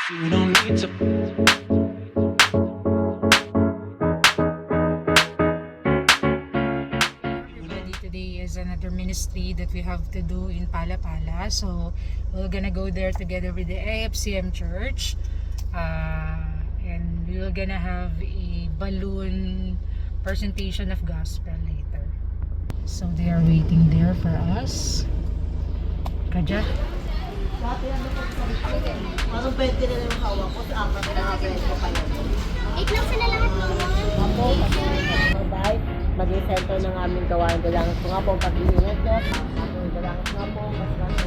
You don't need to. Everybody, today is another ministry that we have to do in Palapala. So we're gonna go there together with the AFCM Church, and we're gonna have a balloon presentation of gospel later. So they are waiting there for us. Kaja? Parang 20 na lang yung hawak ko. Sa akin na nga 20 pa yun. 8 lang sila lahat ng Opo, dahil maging center ng aming gawain. Dalangin ko nga po pag-iingat nyo. Ako dalangin ko nga po. Mas lang po.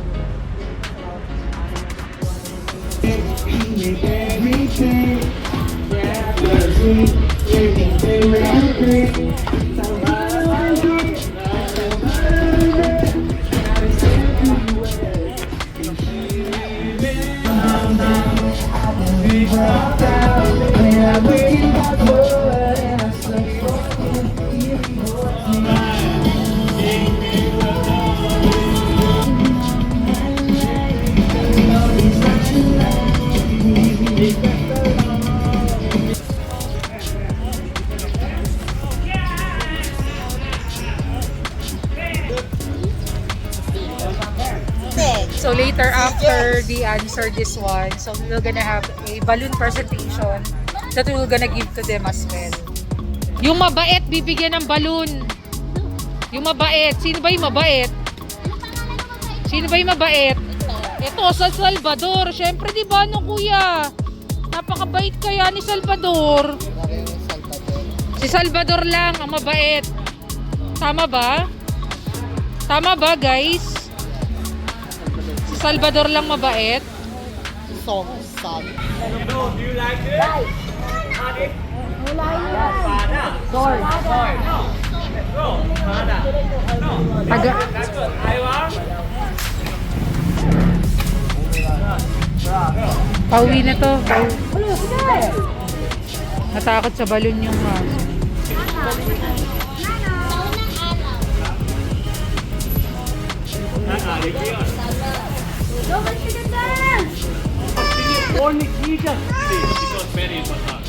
Everything, yeah, everything, everything. So later after the answer this one, so we're gonna have a balloon presentation that we're gonna give to them as well. Yung mabait, bibigyan ng balloon. Yung mabait. Sino ba yung mabait? Sino ba yung mabait? Ito, sa Salvador. Siyempre, di ba, no, kuya? Napakabait kaya ni Salvador. Si Salvador lang ang mabait. Tama ba? Tama ba, guys? Si Salvador lang mabait. Song, son. Do you like it? Honey? Door. No. Pada. No. Taga. That's what I want. Pauwi na to. Natakot sa balon yung Only Jesus. Because very important.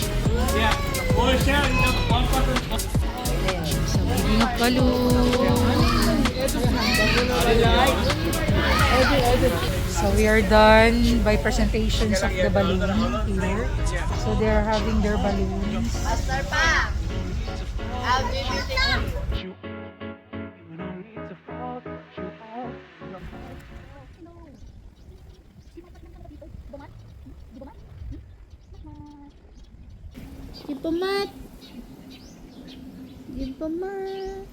Yeah. All share in the one person. So, giving of balloon. So, we are done by presentations of the balloon here. So, they are having their balloons. Pastor pa! LGBT. Di pa mat. Di pa mat.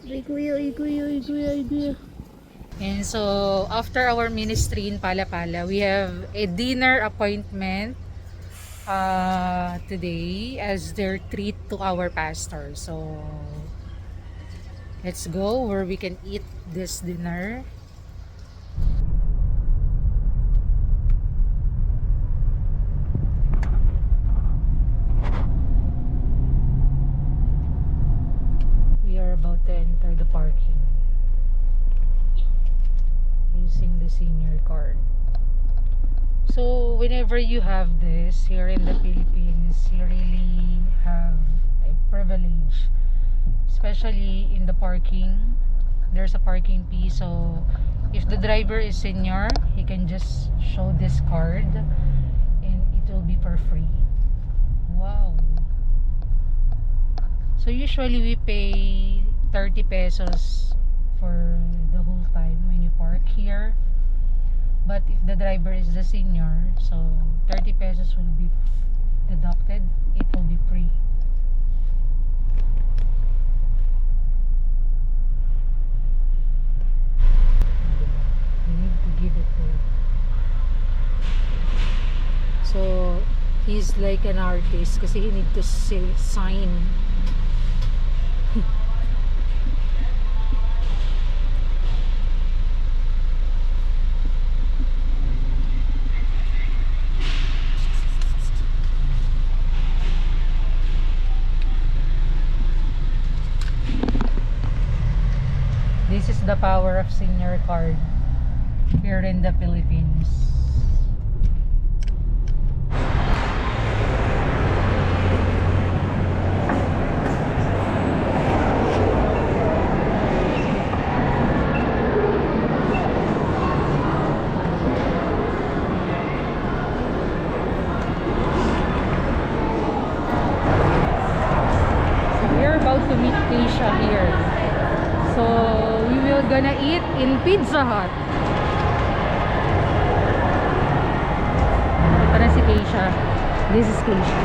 Ay kuya. And so, after our ministry in Palapala, we have a dinner appointment today as their treat to our pastor. So, let's go where we can eat this dinner. We are about to enter the parking using the senior card. So whenever you have this here in the Philippines, you really have a privilege, especially in the parking. There's a parking fee, so if the driver is senior, he can just show this card and it will be for free. Wow. So usually we pay 30 pesos for the whole time when you park here. But if the driver is the senior, so 30 pesos will be deducted. It will be free. You need to give it there. So he's like an artist kasi he need to say, sign. This is the power of senior card. here in the Philippines. We're about to meet Keisha here. So, we will gonna eat in Pizza Hut. Ito na si Keisha. This is Keisha.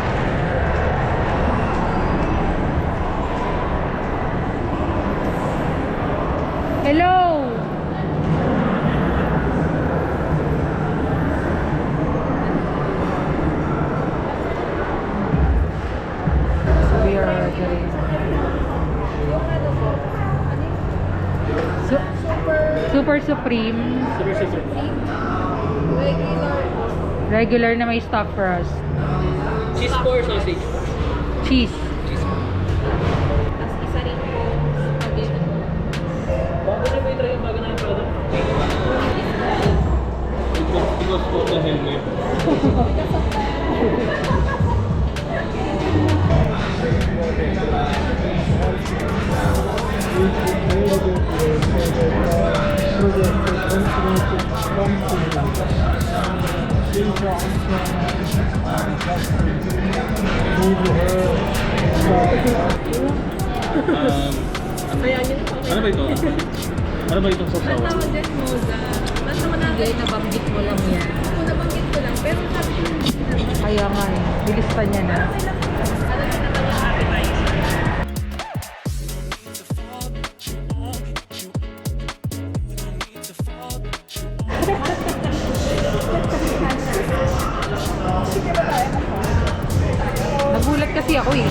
Hello! So, we are getting... Super Supreme. Regular na may stock for us. Cheese or sausage? Cheese. Bago na may try yung bago na yung product. Because of the helmet. Ano ba ito? Ano ba itong sasawa? Hindi, nabanggit mo lang yan. Kaya nga eh, bilista niya na. Nagulat kasi ako eh.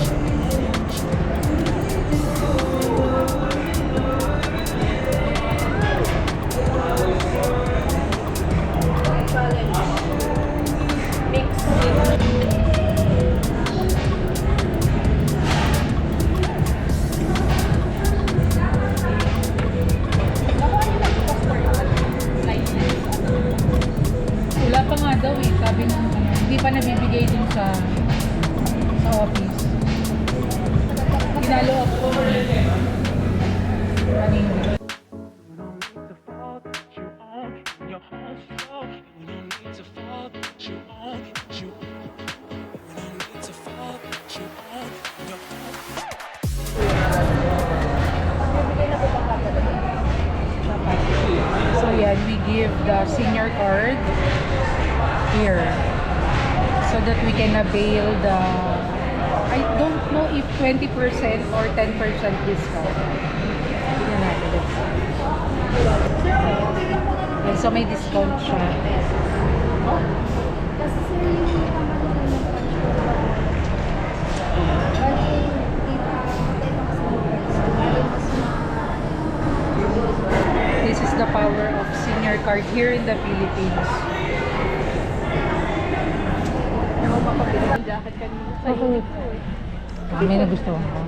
Wala pa nga daw eh. Sabi nung hindi pa nabibigay dun sa office. Ginalo ako. Kanina. So yan, we give the senior card here so that we can avail the, I don't know if 20% or 10% discount. Tignan natin. Let's see. Yan, so may discount siya. This is the power of senior card here in the Philippines. Kami na gusto ko.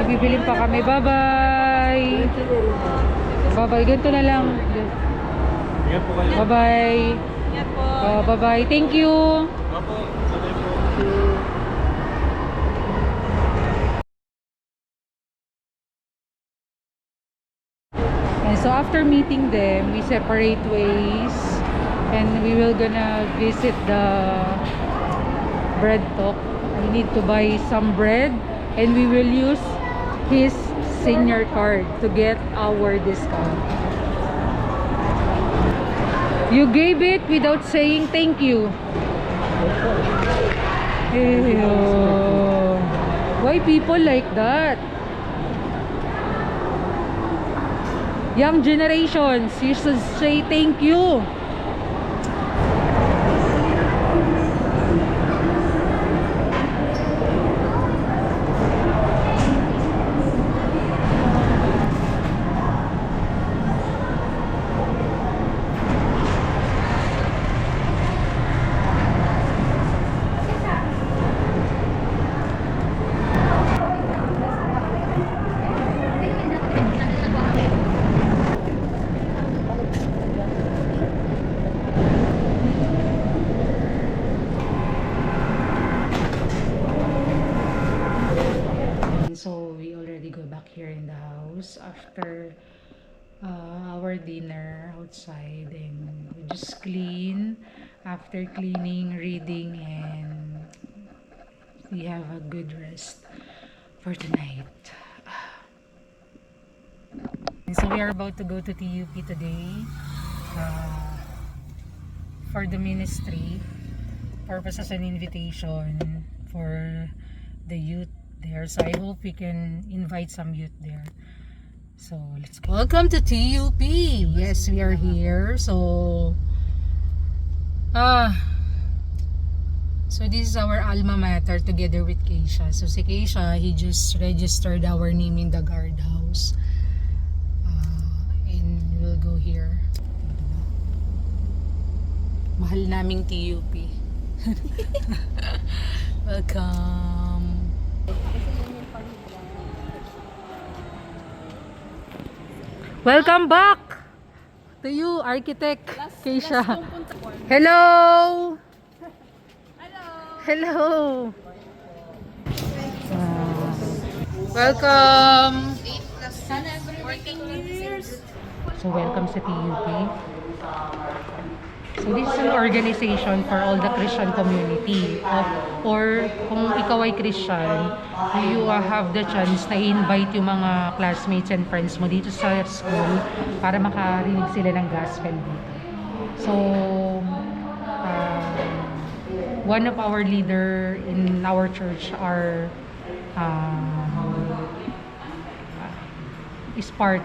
Ibibilin pa kami. Bye-bye! Bye-bye. Ganito na lang. Ingat po kayo. Bye-bye. Bye-bye. Thank you! Opo. Sabay po. And so after meeting them, we separate ways and we will gonna visit the bread talk. We need to buy some bread and we will use his senior card to get our discount. You gave it without saying thank you. Ew. Why people like that? Young generations, you should say thank you. house after our dinner outside, and we just clean. After cleaning, reading, and we have a good rest for tonight. So we are about to go to TUP today for the ministry purpose as an invitation for the youth there. So I hope we can invite some youth there. So let's go. Welcome to TUP. Yes, we are here. So this is our alma mater together with Keisha. So si Keisha, he just registered our name in the guardhouse. And we'll go here. Mahal naming TUP. Welcome. Welcome back to you, Architect Keisha. Hello. Hello. Welcome. So welcome sa TUP. So this is an organization for all the Christian community. Or kung ikaw ay Christian, you have the chance na i-invite yung mga classmates and friends mo dito sa school para makarinig sila ng gospel dito. So one of our leader in our church is part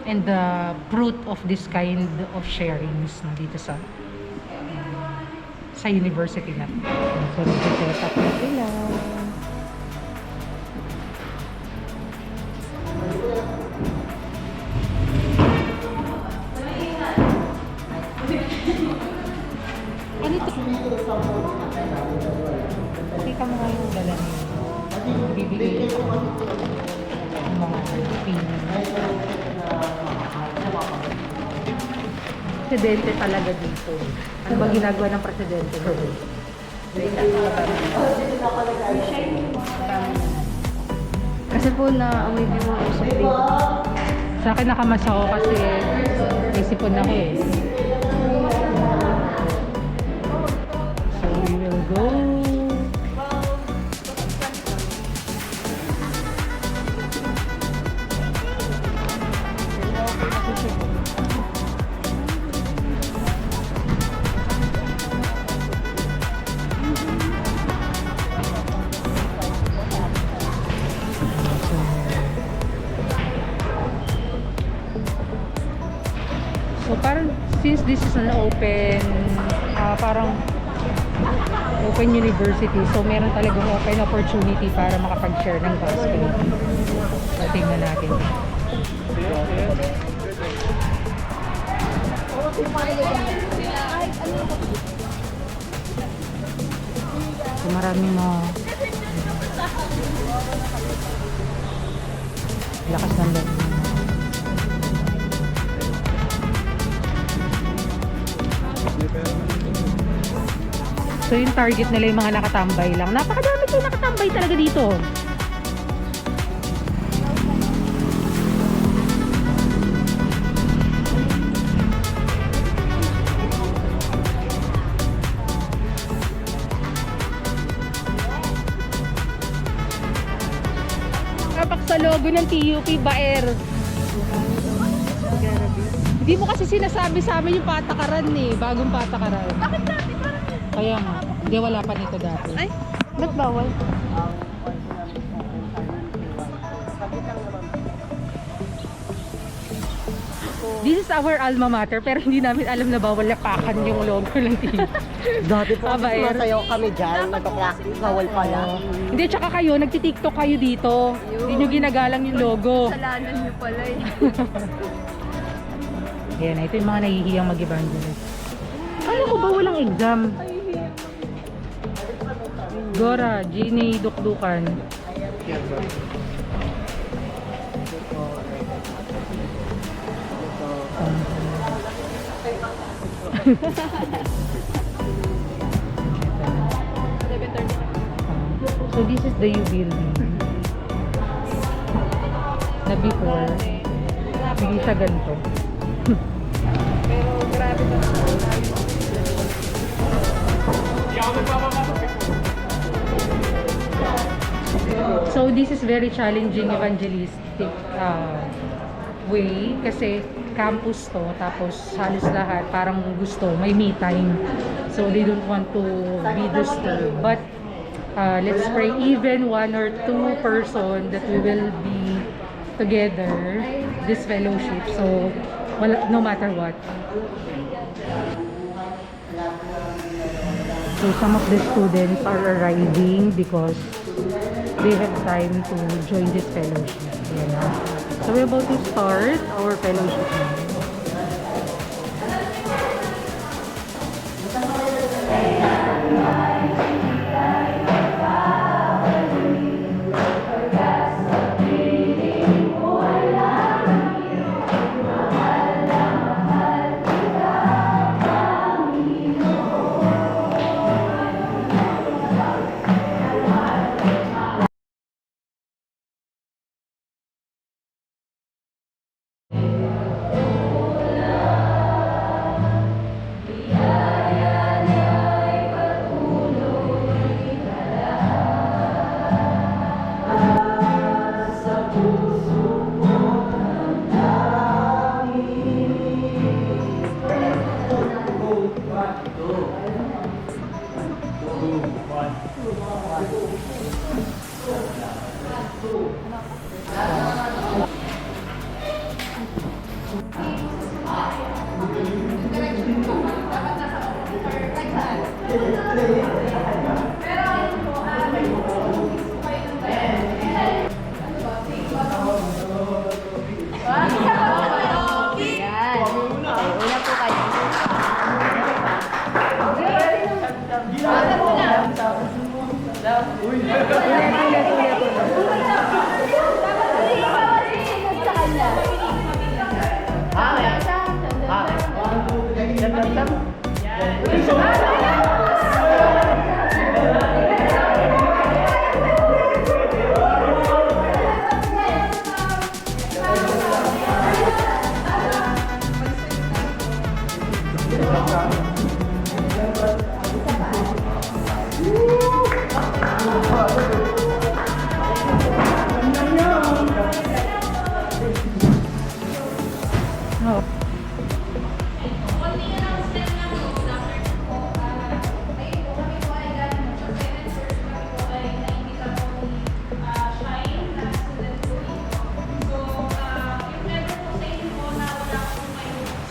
and the fruit of this kind of sharings na dito sa university na. So nag-set up na sila. Ano ito? Kita mo nga yung dala niya. Bibigay ito ng mga opinion. Presidente talaga dito. Ano ba ginagawa ng presidente? Kasi po na may mga usap dito. Sa akin nakamasa ako kasi may sipon ako eh. So we will go. So parang since this is an open parang open university, so meron talagang open opportunity para makapag-share ng gospel. So tingnan natin. So marami mo lakas ng loob. So yung target nila yung mga nakatambay lang. Napakadami po nakatambay talaga dito. Kapak sa logo ng TUP Baer. Hindi mo kasi sinasabi sa amin yung patakaran eh. Bagong patakaran. Bakit dati parang? Kaya nga. Hindi, wala pa nito dati. Ay, ba't bawal? This is our alma mater, pero hindi namin alam na bawal lapakan yung logo ng team. Dati po, Baer. sumasayaw kami dyan, nagpa-practice, bawal pala. Hindi, tsaka kayo, nagtitiktok kayo dito. Hindi nyo ginagalang yung logo. Kasalanan nyo pala eh. Ayan, ito yung mga nahihiyang mag-evangelist. Ano ko ba walang exam? Gora, Ginny, Dukdukan. So this is the U building. Na before. Hindi siya ganito. Pero grabe na So this is very challenging evangelistic way kasi campus to, tapos halos lahat parang gusto may me time, so they don't want to be disturbed. But let's pray even one or two person that we will be together this fellowship, so no matter what. So some of the students are arriving because they have time to join this fellowship. Yeah. So we're about to start our fellowship now.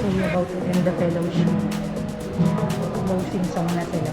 So we're about to end the fellowship. Closing song na sila.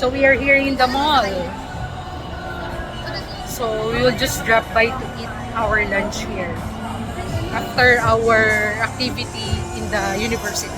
So we are here in the mall. So we will just drop by to eat our lunch here after our activity in the university.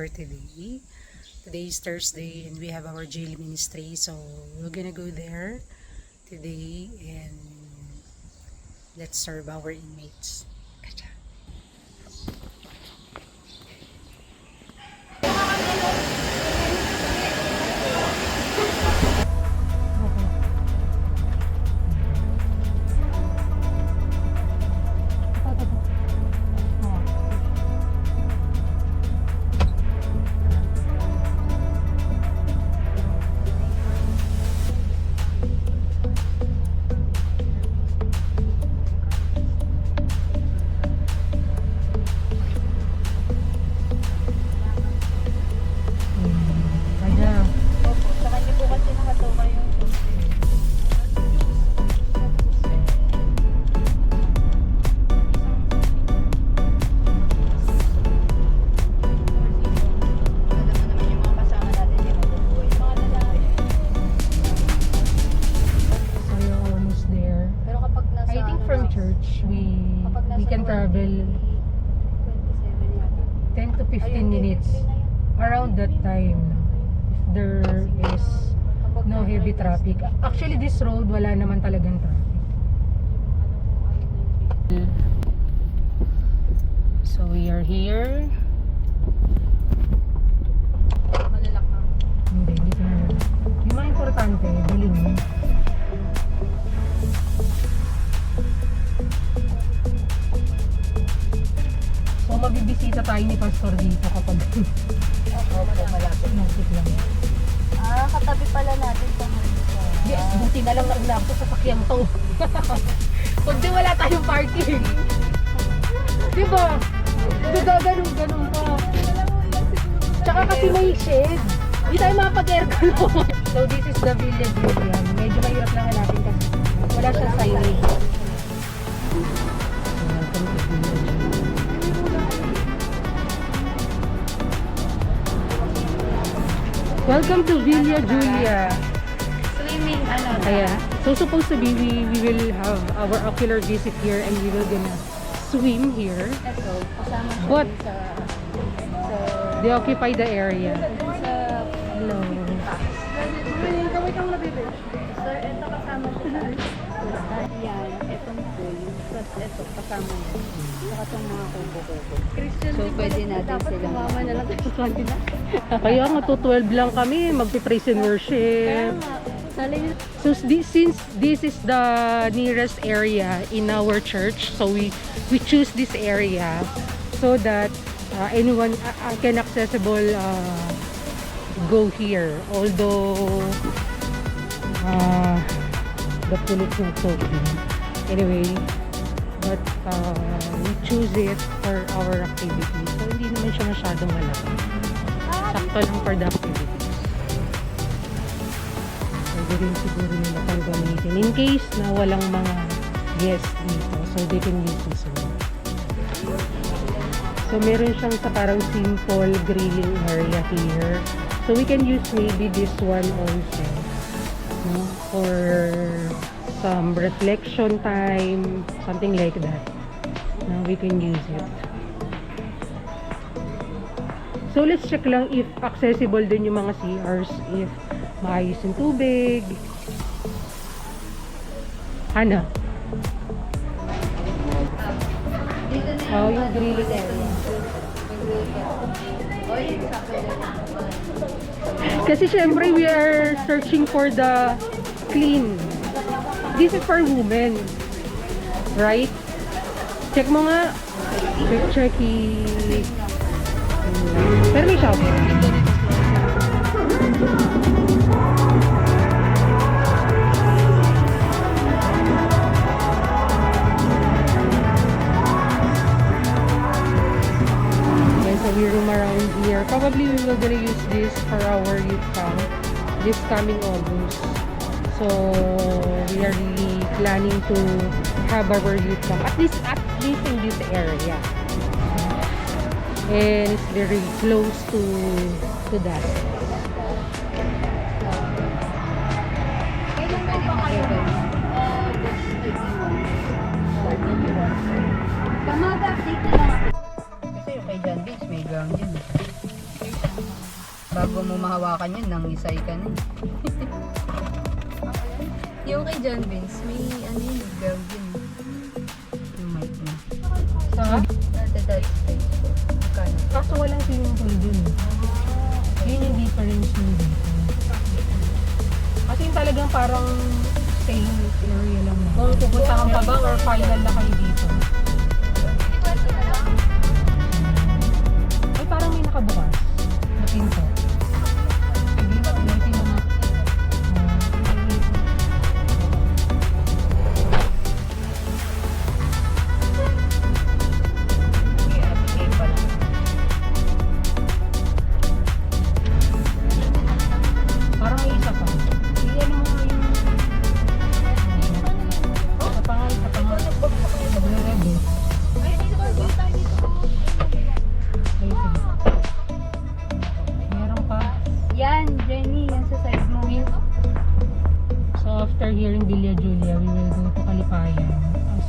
for today. Today is Thursday and we have our jail ministry, so we're gonna go there today and let's serve our inmates. Kacha. We can travel 10 to 15 minutes around that time if there is no heavy traffic. Actually, this road wala naman talagang traffic. So we are here. Malalak na. Hindi ko na. Yung mga importante, bilhin mo. So mabibisita tayo ni Pastor dito kapag malapit lang. Katabi pala natin sa Yes, buti na lang nauna ako sa sakyan to. Kundi wala tayong parking. Diba? Ganun pa. Tsaka kasi may shade. Hindi tayo mapag-aircon. So this is the village area. Medyo mahirap lang hanapin kasi wala siyang signage. Welcome to Villa Julia. Swimming, Ayan. So supposed to be we will have our ocular visit here and we will gonna swim here. Ito, kasama siya But sa they occupy the area. Hello. Sir, ito kasama siya sa yan, itong pool, plus ito kasama niya. Saka itong mga kubo-kubo. So, pwede natin silang mama na lang sa kanila. Kaya nga to 12 lang kami magpi-praise and worship. So since this is the nearest area in our church, so we choose this area so that anyone can accessible go here. Although the pool is not so clean. Anyway, but we choose it for our activity. So hindi naman siya masyadong malaki. Sakto lang for the activities. Pwede rin siguro nila pang gamitin in case na walang mga guests dito. So they can use this one. So meron siyang sa parang simple grilling area here. So we can use maybe this one also. No? For some reflection time, something like that. No, we can use it. So let's check lang if accessible din yung mga CRs, if maayos yung tubig. Ano? Oh, yung grilling area. Kasi syempre we are searching for the clean. This is for women. Right? Check mo nga. Check. Pero may shower. So we roam around here. Probably we will gonna use this for our youth camp this coming August. So we are really planning to have our youth camp at least in this area. And it's very close to that. Kailan po ba kayo? Mag-update na lang ako. Kasi yung kay John Beach, may ground yun. Bago mo mahawakan yun, nangisay ka na. Yung kay John Vince, may ano yun, Belgium. Yung mic na. Touch space po. Magkano? Kaso walang swimming pool dun. Yun yung difference nyo dito. Kasi yung talagang parang staying area lang na. Kung pupunta kang Pabang or final na kayo dito. Ay, parang may nakabukas. Na pinto. Sige, ulitin mo nga. Parang may isa pa. Hindi, ano mo nga yung... Isa pa nga, isa pa nga. Nagre-red eh. Ay, sige. Meron pa. Yan, Jenny, yan sa side mo. So after here in Villa Julia, we will go to Kalipayan as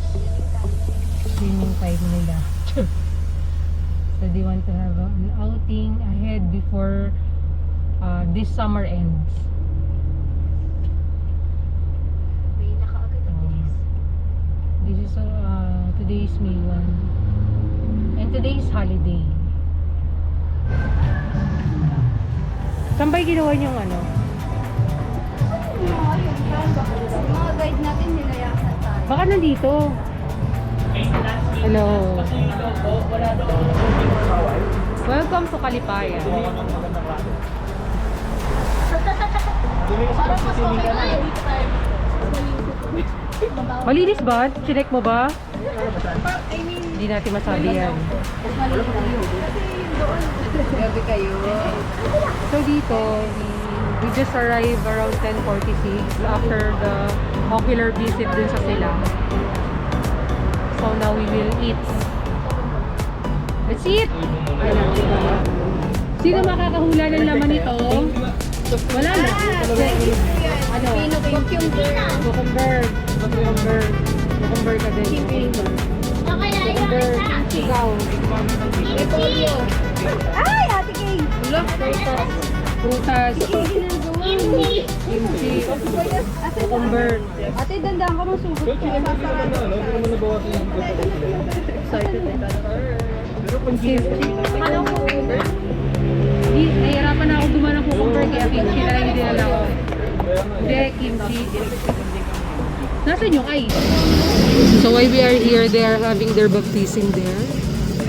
swimming time nila. So they want to have an outing ahead before this summer ends. May nakaagad ang bilis. This is today is May 1 and today is holiday. Saan ba ginawa niyong ano? Yung mga guide natin, nilayasan tayo. Baka nandito. Hello. Welcome to Kalipayan. Malinis ba? Chinek mo ba? Hindi natin masabi yan. Gabi kayo. So dito, we just arrived around 10:46 after the ocular visit dun sa sila. So now we will eat. Let's eat! Sino makakahula ng laman nito? Wala na. Ano? Cucumber. Cucumber. Cucumber. Cucumber ka din. Cucumber. Ikaw. Ay, Ate Kay! Prutas. Kimchi. Cucumber. Ate, dandaan ka ng sugot ko. Hindi, nahihirapan na ako gumawa ng cucumber kaya kimchi na lang yung dinala ko. Hindi, kimchi. Nasaan yung ice? So while we are here, they are having their baptism there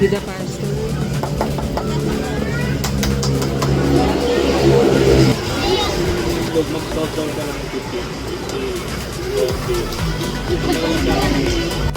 with the pastor. Mag-stop down ka lang 50.